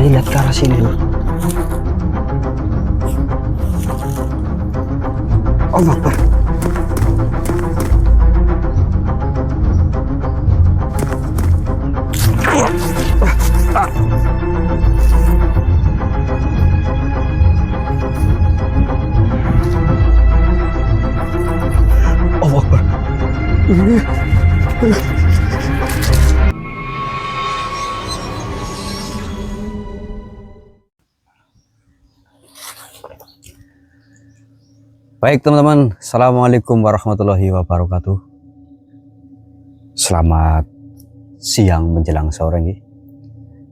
Saya lihat ke arah sini, Lur. Allah Akbar. Allah Akbar. Baik teman-teman, Assalamualaikum warahmatullahi wabarakatuh. Selamat siang menjelang sore nih.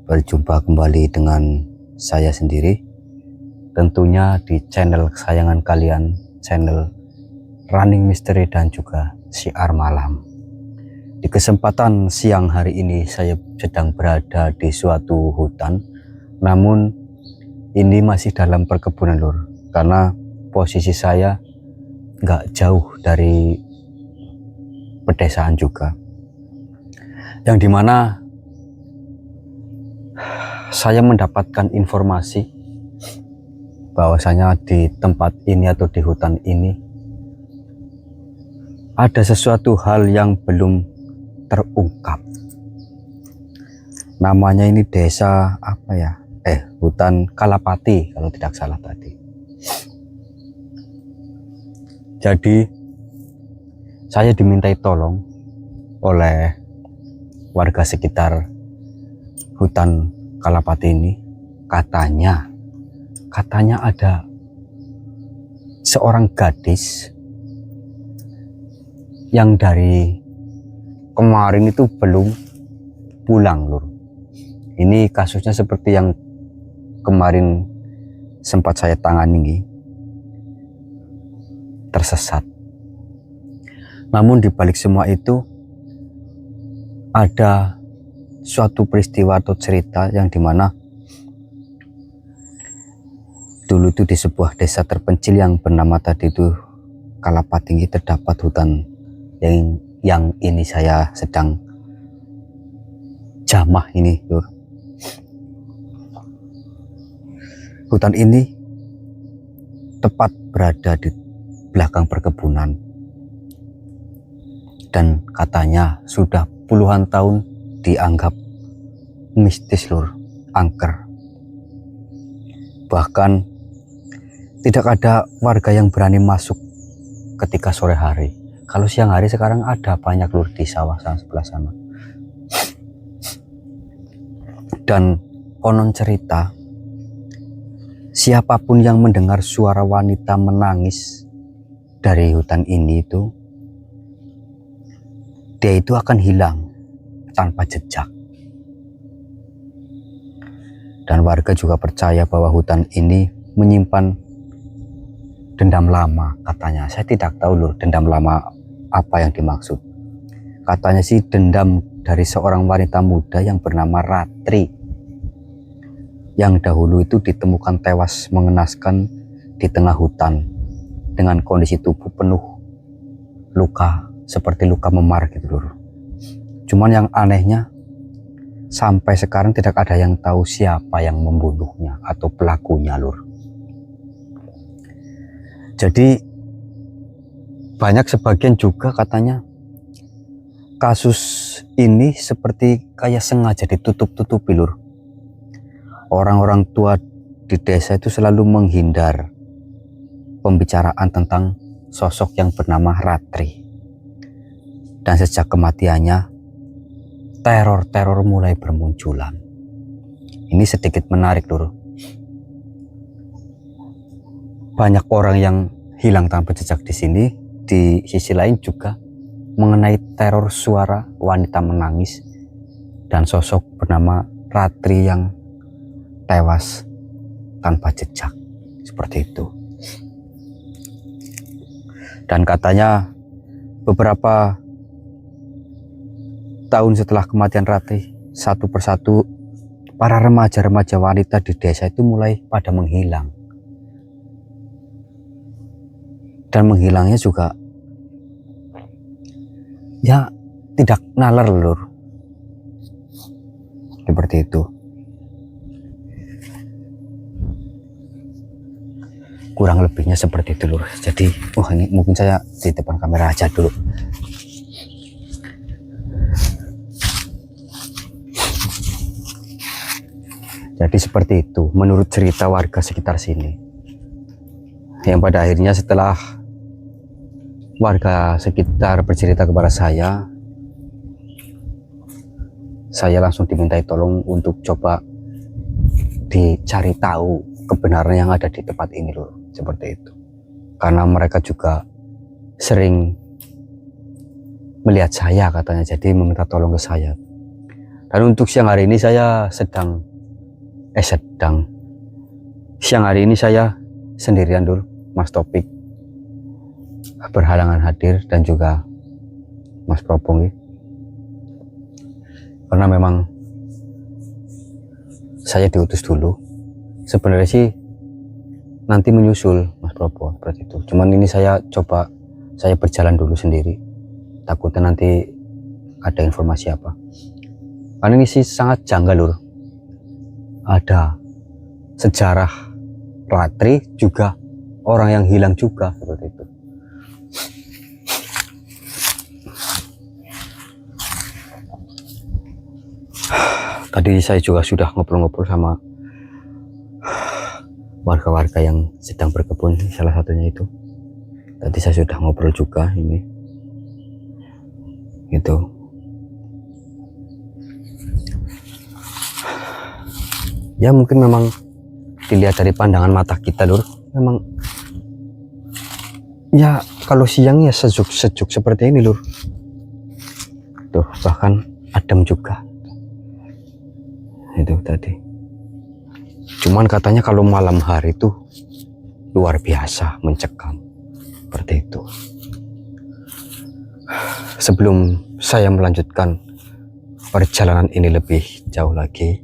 Berjumpa kembali dengan saya sendiri, tentunya di channel kesayangan kalian, channel Running Mystery dan juga Syiar Malam. Di kesempatan siang hari ini saya sedang berada di suatu hutan, namun ini masih dalam perkebunan, Lur, karena posisi saya nggak jauh dari pedesaan juga, yang dimana saya mendapatkan informasi bahwasanya di tempat ini atau di hutan ini ada sesuatu hal yang belum terungkap. Namanya ini desa apa ya? Hutan Kalapati kalau tidak salah tadi. Jadi saya dimintai tolong oleh warga sekitar hutan Kalapati ini. Katanya ada seorang gadis yang dari kemarin itu belum pulang, Lur. Ini kasusnya seperti yang kemarin sempat saya tangani nih, tersesat. Namun di balik semua itu ada suatu peristiwa atau cerita yang dimana dulu itu di sebuah desa terpencil yang bernama tadi itu Kalapati ini terdapat hutan yang ini saya sedang jamah ini, Lur. Hutan ini tepat berada di belakang perkebunan dan katanya sudah puluhan tahun dianggap mistis, Lur, angker. Bahkan tidak ada warga yang berani masuk ketika sore hari. Kalau siang hari sekarang ada banyak, Lur, di sawah sebelah sana. Dan konon cerita, siapapun yang mendengar suara wanita menangis dari hutan ini itu, dia itu akan hilang tanpa jejak. Dan warga juga percaya bahwa hutan ini menyimpan dendam lama katanya. Saya tidak tahu, Lur, dendam lama apa yang dimaksud. Katanya sih dendam dari seorang wanita muda yang bernama Ratri, yang dahulu itu ditemukan tewas mengenaskan di tengah hutan dengan kondisi tubuh penuh luka, seperti luka memar gitu, Lur. Cuman yang anehnya sampai sekarang tidak ada yang tahu siapa yang membunuhnya atau pelakunya, Lur. Jadi banyak sebagian juga katanya kasus ini seperti kayak sengaja ditutup-tutupi, Lur. Orang-orang tua di desa itu selalu menghindar pembicaraan tentang sosok yang bernama Ratri. Dan sejak kematiannya, teror-teror mulai bermunculan. Ini sedikit menarik, Lur. Banyak orang yang hilang tanpa jejak di sini. Di sisi lain juga mengenai teror suara wanita menangis dan sosok bernama Ratri yang tewas tanpa jejak, seperti itu. Dan katanya beberapa tahun setelah kematian Ratri, satu persatu para remaja-remaja wanita di desa itu mulai pada menghilang. Dan menghilangnya juga ya tidak nalar, Lur. Seperti itu. kurang lebihnya seperti itu lur. Jadi ini mungkin saya di depan kamera aja dulu. Jadi seperti itu menurut cerita warga sekitar sini, yang pada akhirnya setelah warga sekitar bercerita kepada saya langsung dimintai tolong untuk coba dicari tahu kebenaran yang ada di tempat ini loh, seperti itu. Karena mereka juga sering melihat saya katanya, jadi meminta tolong ke saya. Dan untuk siang hari ini saya siang hari ini saya sendirian dulu, Mas Topik berhalangan hadir dan juga Mas Propong ya. Karena memang saya diutus dulu, sebenarnya sih nanti menyusul Mas Propo seperti itu. Cuman ini saya berjalan dulu sendiri, takutnya nanti ada informasi apa. Karena ini sih sangat janggal lur, ada sejarah Ratri juga orang yang hilang juga seperti itu. Tadi saya juga sudah ngobrol-ngobrol sama warga-warga yang sedang berkebun, salah satunya itu. Tadi saya sudah ngobrol juga ini. Gitu. Ya mungkin memang dilihat dari pandangan mata kita lur, memang ya kalau siang ya sejuk seperti ini lur. Tuh bahkan adem juga. Itu tadi. Cuman katanya kalau malam hari itu luar biasa mencekam seperti itu. Sebelum saya melanjutkan perjalanan ini lebih jauh lagi,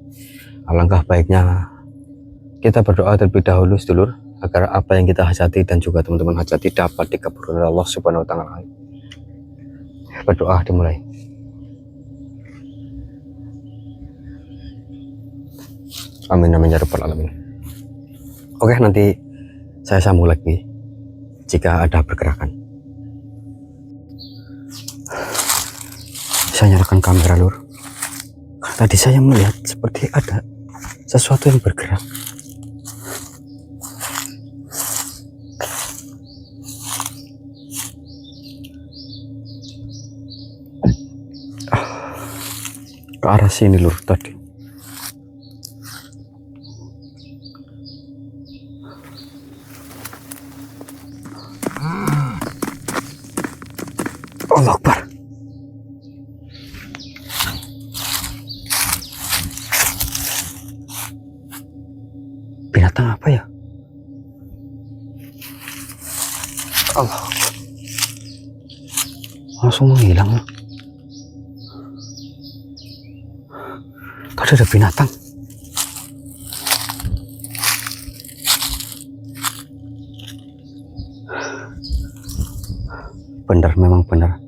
alangkah baiknya kita berdoa terlebih dahulu sedulur, agar apa yang kita hajati dan juga teman-teman hajati dapat dikabulkan oleh Allah Subhanahu wa taala. Berdoa dimulai. Amin amin ya rabbal alamin. Oke, nanti saya sambung lagi jika ada pergerakan. Saya nyalakan kamera lur. Tadi saya melihat seperti ada sesuatu yang bergerak. Ke arah sini lur tadi. Allah Akbar. Binatang apa ya? Allah. Langsung menghilang. Tadi ada binatang. Benar, memang benar.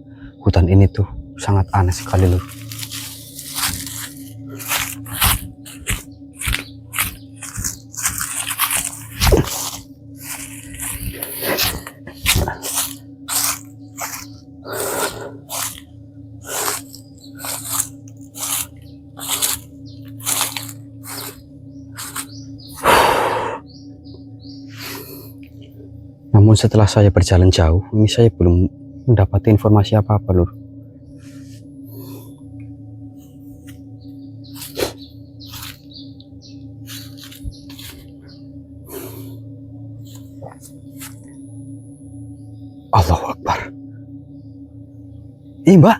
Hutan ini tuh sangat aneh sekali loh. Namun setelah saya berjalan jauh, ini saya belum mendapat informasi apa-apa lur. Allahu Akbar. Ih mbak,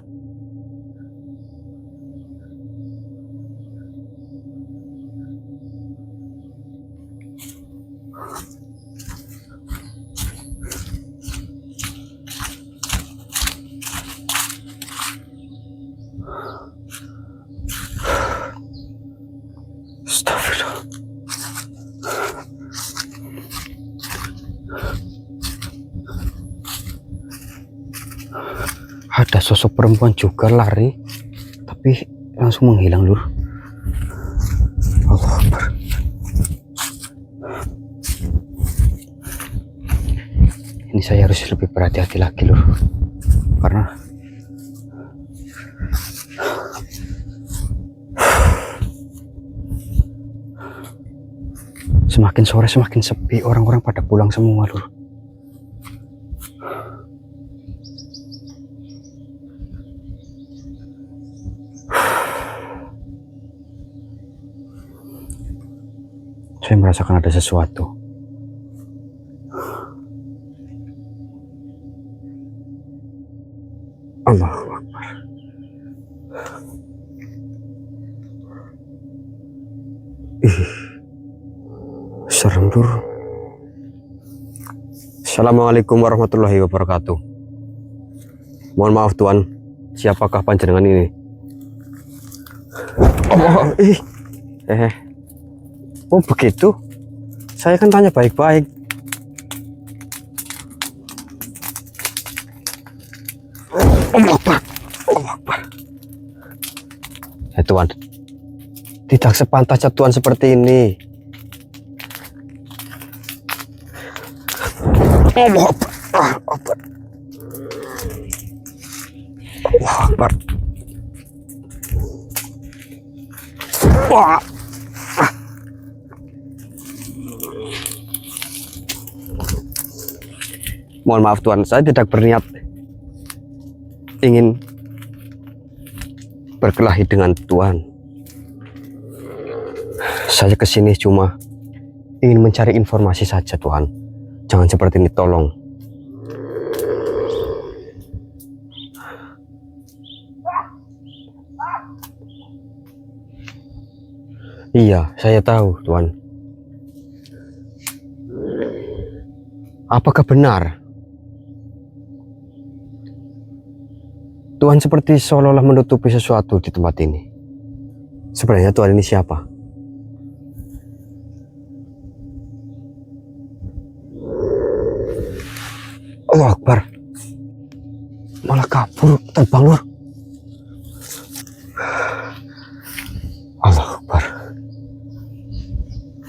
astagfirullah. Ada sosok perempuan juga lari, tapi langsung menghilang lur. Allah Akbar. Ini saya harus lebih berhati-hati lagi lur, karena semakin sore semakin sepi, orang-orang pada pulang semua lur. Saya merasakan ada sesuatu. Allahu Akbar. Serem lur. Assalamualaikum warahmatullahi wabarakatuh. Mohon maaf tuan, siapakah panjenengan ini? Oh begitu? Saya kan tanya baik-baik. Allah Akbar. Allah Akbar. Tuan, tidak sepantasnya tuan seperti ini. Allah Akbar. Allah Akbar. Allah Akbar. Wah. Mohon maaf tuan, saya tidak berniat ingin berkelahi dengan tuan. Saya kesini cuma ingin mencari informasi saja tuan. Jangan seperti ini tolong. Iya, saya tahu tuan. Apakah benar Tuhan seperti seolah-olah menutupi sesuatu di tempat ini? Sebenarnya Tuhan ini siapa? Allah Akbar. Malah kabur, terbang lur. Allah Akbar.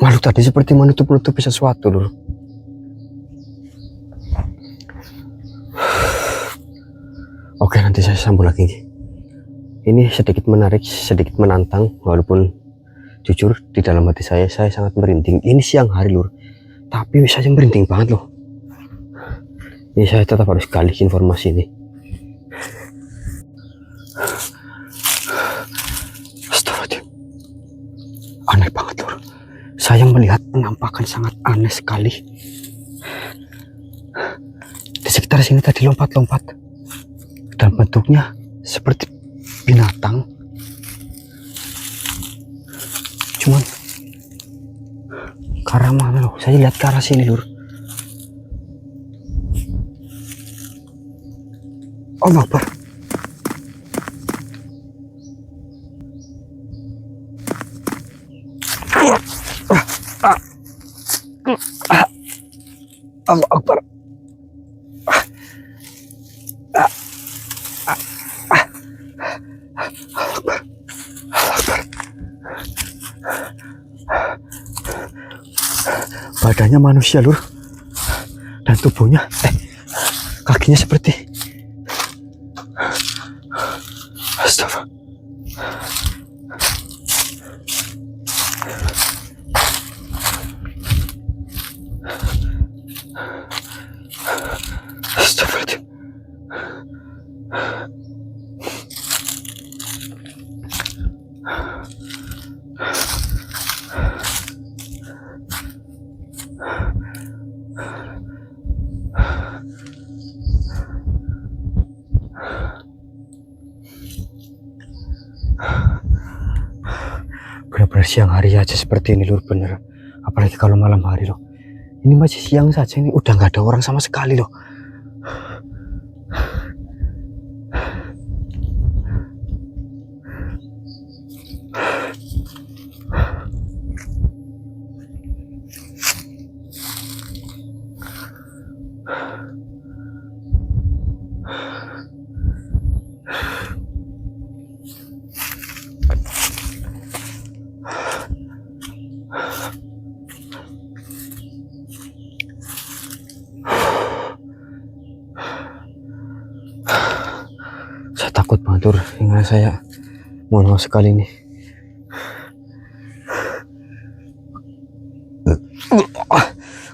Malu tadi seperti menutupi sesuatu lur. Oke, nanti saya sambung lagi. Ini sedikit menarik, sedikit menantang, walaupun jujur di dalam hati saya sangat merinding. Ini siang hari lur, tapi saya merinding banget loh. Ini saya tetap harus gali informasi ini. Astagfirullahaladzim. Aneh banget lur. Saya melihat penampakan sangat aneh sekali. Di sekitar sini tadi lompat-lompat. Dan bentuknya seperti binatang. Cuman ke arah mana loh? Saya lihat ke arah sini lur. Allah Akbar. Allah Akbar. Badannya manusia lur, dan tubuhnya kakinya seperti astagfirullah. Astagfirullahaladzim. Benar-benar siang hari aja seperti ini lur, bener. Apalagi kalau malam hari loh. Ini masih siang saja, ini udah nggak ada orang sama sekali loh. Matur, ingat saya. Mohon maaf sekali nih.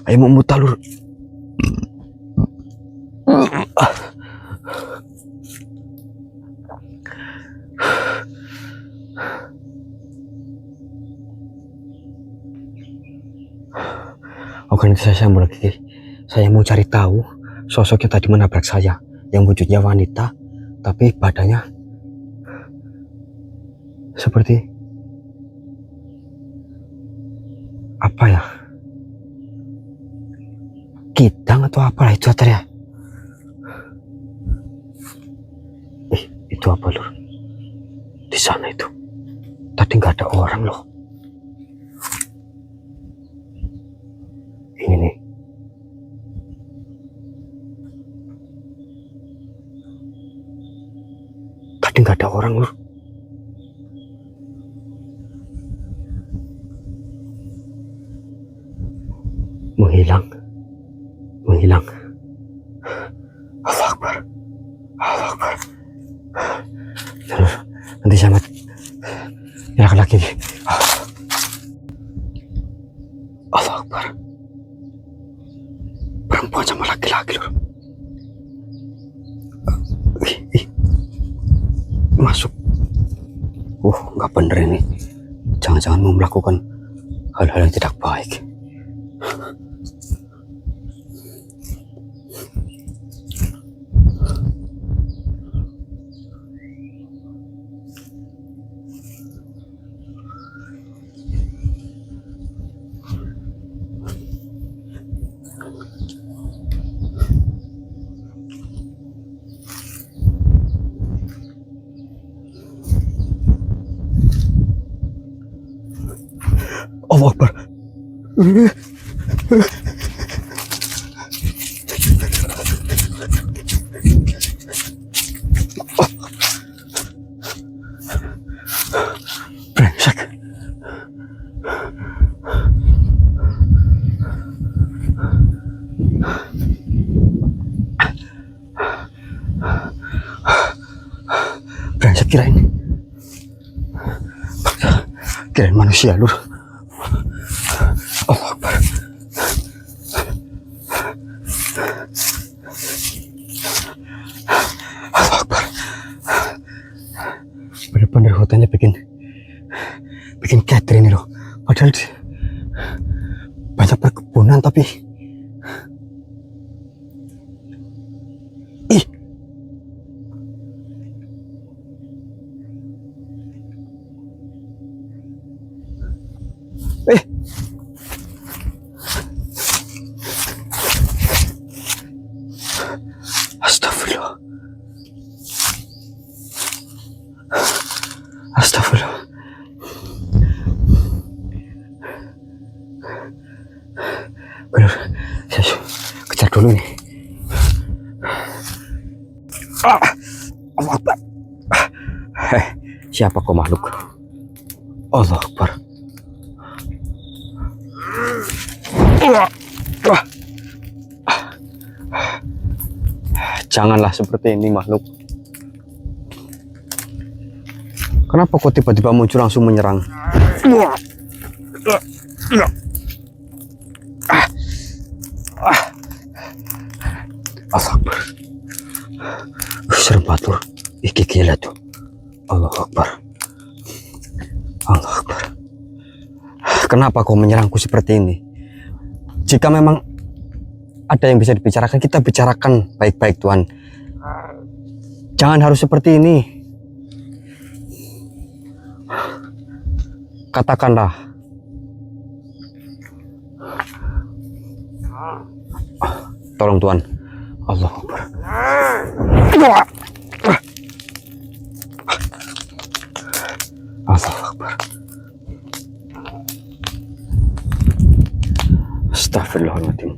Ayo memutar lur. Oke, saya sambung lagi. Saya mau cari tahu sosok yang tadi menabrak saya, yang wujudnya wanita, tapi badannya seperti apa ya? Kidang atau apalah itu ya? Itu apa lur? Di sana itu. Tadi nggak ada orang loh. Ini nih. Tadi nggak ada orang lur. Menghilang. Allah Akbar. Terus nanti sama laki-laki. Allah Akbar. Perempuan sama laki-laki loh. Masuk. Nggak bener ini. Jangan-jangan mau melakukan hal-hal yang tidak baik. Allah Akbar. Brengsek. Brengsek kirain manusia lur. Allah Akbar. Allah Akbar. Bener-bener hutannya bikin Catherine ini loh. Padahal banyak perkebunan tapi Astagfirullah. Bener, saya kejar dulu nih. Allah Akbar. Siapa kau makhluk? Allah Akbar. Janganlah seperti ini makhluk. Kenapa kau tiba-tiba muncul langsung menyerang? Allah Akbar. Serem batur. Iki gila tuh. Allah Akbar. Kenapa kau menyerangku seperti ini? Jika memang ada yang bisa dibicarakan, kita bicarakan baik-baik Tuhan. Jangan harus seperti ini. Katakanlah. Tolong Tuhan. Allah Akbar. Allah Akbar. Astagfirullahaladzim.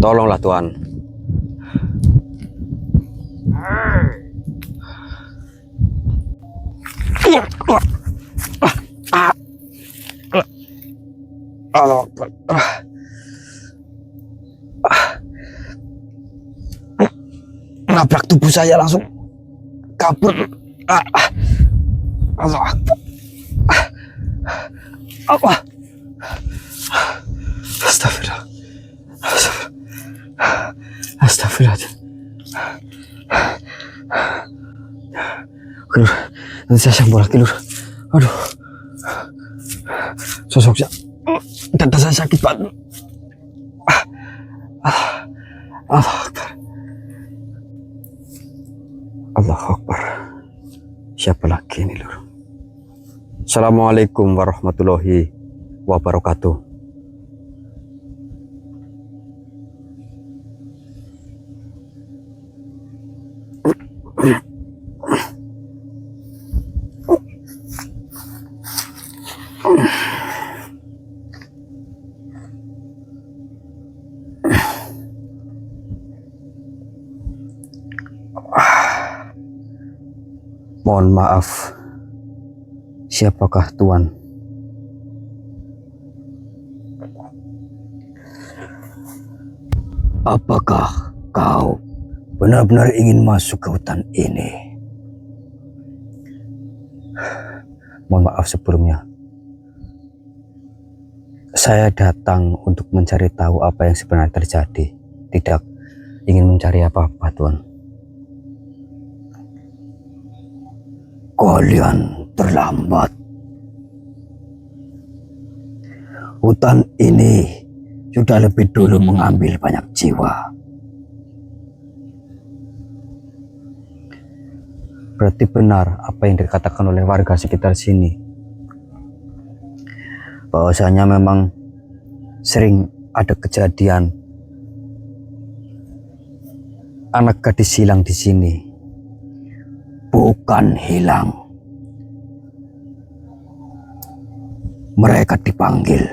Tolonglah Tuhan. Allah Akbar. Nabrak tubuh saya langsung kabur. Allah Akbar. Allah. Astagfirullah. Astagfirullah. Lur, nanti saya sambung lagi, Lur. Aduh. Sosoknya. Dada saya sakit banget. Allah Akbar. Allah Akbar. Siapa lagi ini, Lur? Assalamualaikum warahmatullahi wabarakatuh. Mohon maaf, siapakah Tuan? Apakah kau benar-benar ingin masuk ke hutan ini? Mohon maaf sebelumnya. Saya datang untuk mencari tahu apa yang sebenarnya terjadi. Tidak ingin mencari apa-apa, Tuan. Kalian terlambat. Hutan ini sudah lebih dulu mengambil banyak jiwa. Berarti benar apa yang dikatakan oleh warga sekitar sini, bahwasanya memang sering ada kejadian anak gadis hilang di sini. Bukan hilang, mereka dipanggil.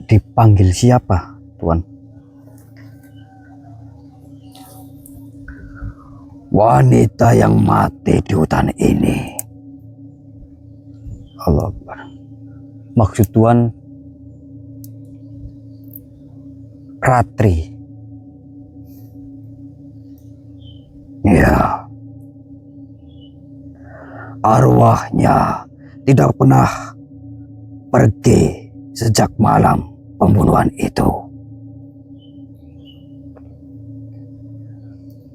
Dipanggil siapa, Tuan? Wanita yang mati di hutan ini. Allah Akbar. Maksud Tuan Ratri? Ya, arwahnya tidak pernah pergi sejak malam pembunuhan itu.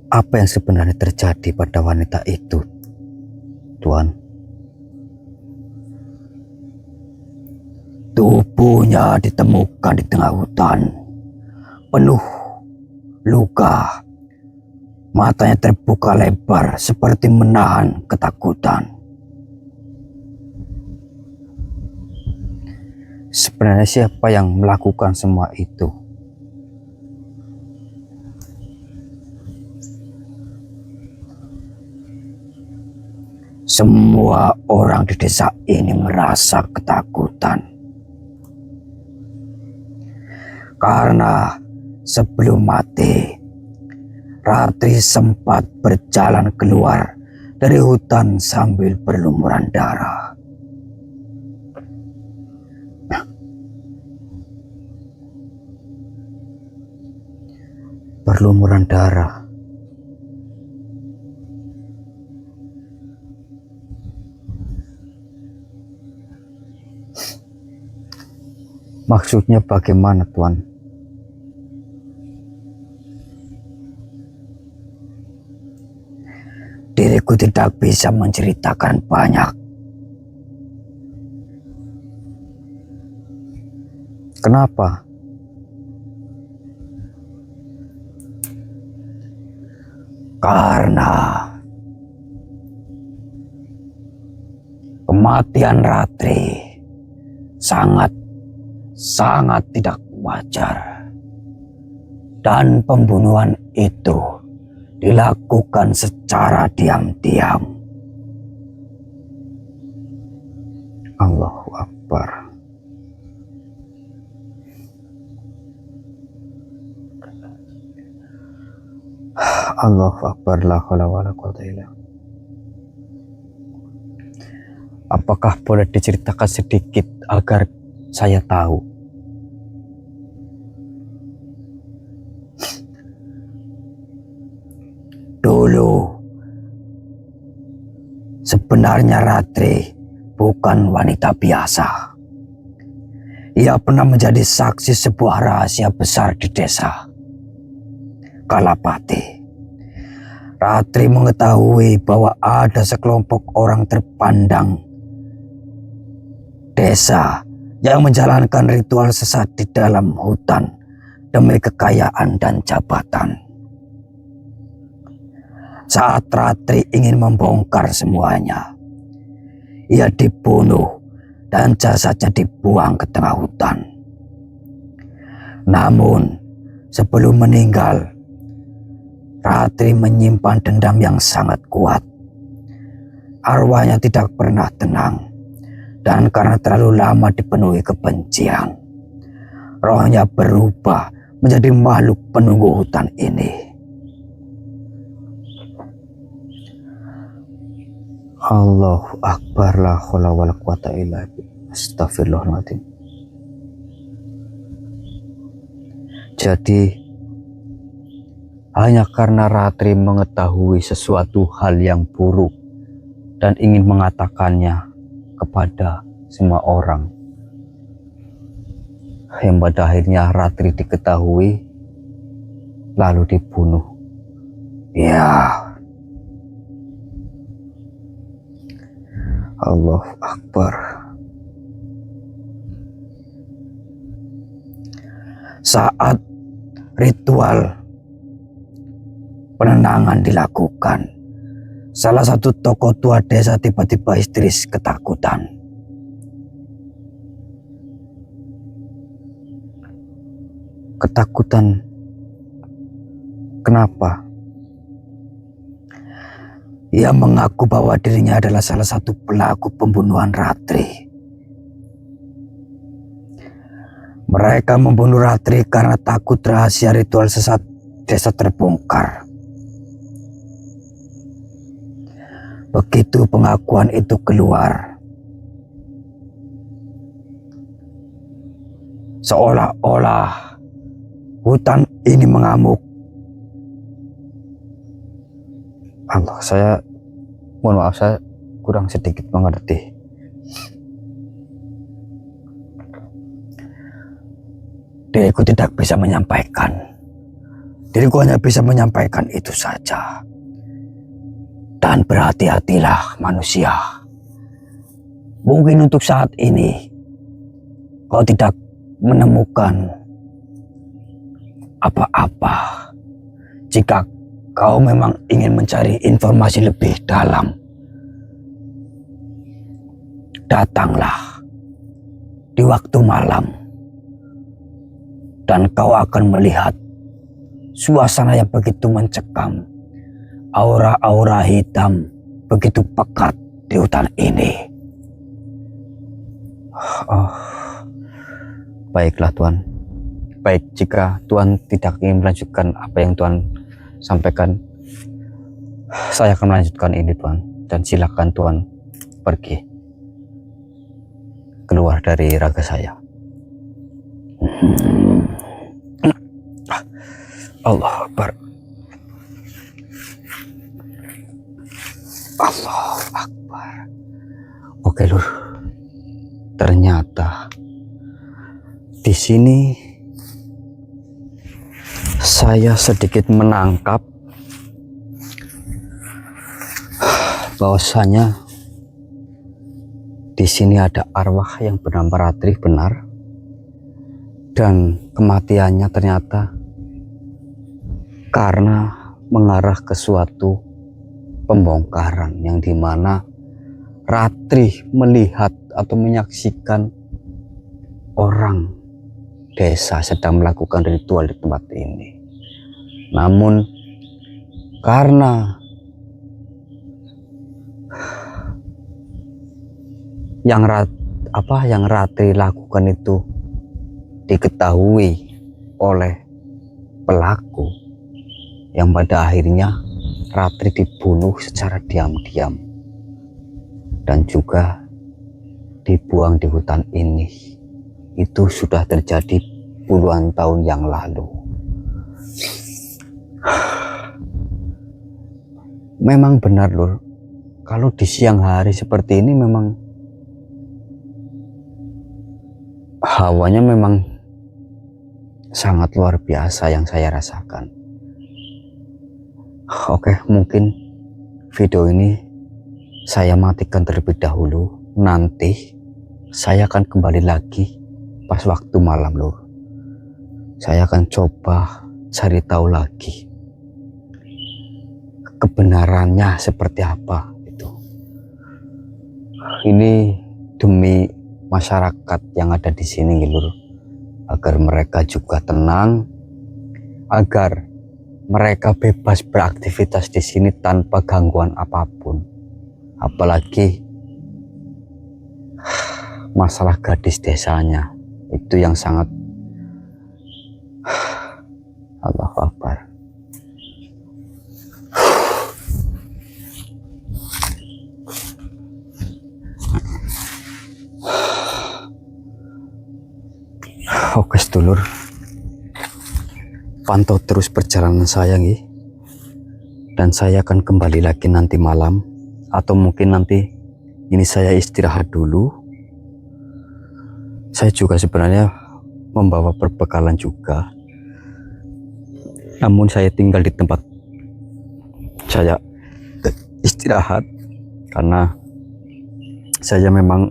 Apa yang sebenarnya terjadi pada wanita itu, Tuan? Tubuhnya ditemukan di tengah hutan, penuh luka. Matanya terbuka lebar seperti menahan ketakutan. Sebenarnya siapa yang melakukan semua itu? Semua orang di desa ini merasa ketakutan. Karena sebelum mati, Ratri sempat berjalan keluar dari hutan sambil berlumuran darah. Berlumuran darah. Maksudnya bagaimana, Tuan? Diriku tidak bisa menceritakan banyak. Kenapa? Karena kematian Ratri sangat tidak wajar. Dan pembunuhan itu dilakukan secara diam-diam. Allahu Akbar. Allahu Akbar, la haula wala quwwata illa billah. Apakah boleh diceritakan sedikit agar saya tahu? Sebenarnya Ratri bukan wanita biasa. Ia pernah menjadi saksi sebuah rahasia besar di desa Kalapati. Ratri mengetahui bahwa ada sekelompok orang terpandang desa yang menjalankan ritual sesat di dalam hutan demi kekayaan dan jabatan. Saat Ratri ingin membongkar semuanya, ia dibunuh dan jasadnya dibuang ke tengah hutan. Namun, sebelum meninggal, Ratri menyimpan dendam yang sangat kuat. Arwahnya tidak pernah tenang, dan karena terlalu lama dipenuhi kebencian, rohnya berubah menjadi makhluk penunggu hutan ini. Allahu Akbar, la haula wala quwata illa billah. Astagfirullahaladzim. Jadi hanya karena Ratri mengetahui sesuatu hal yang buruk dan ingin mengatakannya kepada semua orang, yang pada akhirnya Ratri diketahui lalu dibunuh. Ya, Allahu Akbar. Saat ritual penenangan dilakukan, salah satu tokoh tua desa tiba-tiba histeris ketakutan. Ketakutan kenapa? Ia mengaku bahwa dirinya adalah salah satu pelaku pembunuhan Ratri. Mereka membunuh Ratri karena takut rahasia ritual sesat desa terbongkar. Begitu pengakuan itu keluar, seolah-olah hutan ini mengamuk. Allah, saya mohon maaf, saya kurang sedikit mengerti. Diriku tidak bisa menyampaikan. Diriku hanya bisa menyampaikan itu saja. Dan berhati-hatilah manusia. Mungkin untuk saat ini kau tidak menemukan apa-apa. Jika kau memang ingin mencari informasi lebih dalam, datanglah di waktu malam dan kau akan melihat suasana yang begitu mencekam. Aura-aura hitam begitu pekat di hutan ini. Oh, baiklah Tuan. Baik, jika Tuan tidak ingin melanjutkan apa yang Tuan sampaikan, saya akan melanjutkan ini Tuan. Dan silakan Tuan pergi keluar dari raga saya. Allah Akbar. Allah Akbar. Oke Lur, ternyata di sini saya sedikit menangkap bahwasanya di sini ada arwah yang bernama Ratri, benar, dan kematiannya ternyata karena mengarah ke suatu pembongkaran yang dimana Ratri melihat atau menyaksikan orang desa sedang melakukan ritual di tempat ini. Namun karena yang Ratri lakukan itu diketahui oleh pelaku, yang pada akhirnya Ratri dibunuh secara diam-diam dan juga dibuang di hutan ini. Itu sudah terjadi puluhan tahun yang lalu. Memang benar Lur, kalau di siang hari seperti ini memang hawanya memang sangat luar biasa yang saya rasakan. Oke, mungkin video ini saya matikan terlebih dahulu. Nanti saya akan kembali lagi pas waktu malam lur. Saya akan coba cari tahu lagi kebenarannya seperti apa itu. Ini demi masyarakat yang ada di sini lur, agar mereka juga tenang, agar mereka bebas beraktivitas di sini tanpa gangguan apapun. Apalagi masalah gadis desanya itu yang sangat Allahu Akbar. Oke sedulur, pantau terus perjalanan saya nih, dan saya akan kembali lagi nanti malam, atau mungkin nanti ini saya istirahat dulu. Saya juga sebenarnya membawa perbekalan juga, namun saya tinggal di tempat saya istirahat karena saya memang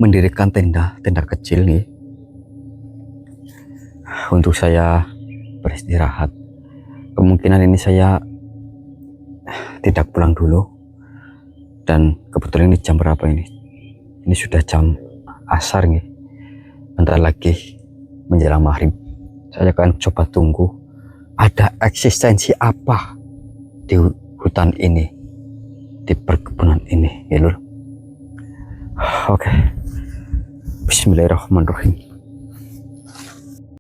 mendirikan tenda kecil nih untuk saya beristirahat. Kemungkinan ini saya tidak pulang dulu, dan kebetulan ini jam berapa ini? Ini sudah jam asar nih, bentar lagi menjelang maghrib. Saya akan coba tunggu ada eksistensi apa di hutan ini, di perkebunan ini ya lur. Oke, bismillahirrahmanirrahim.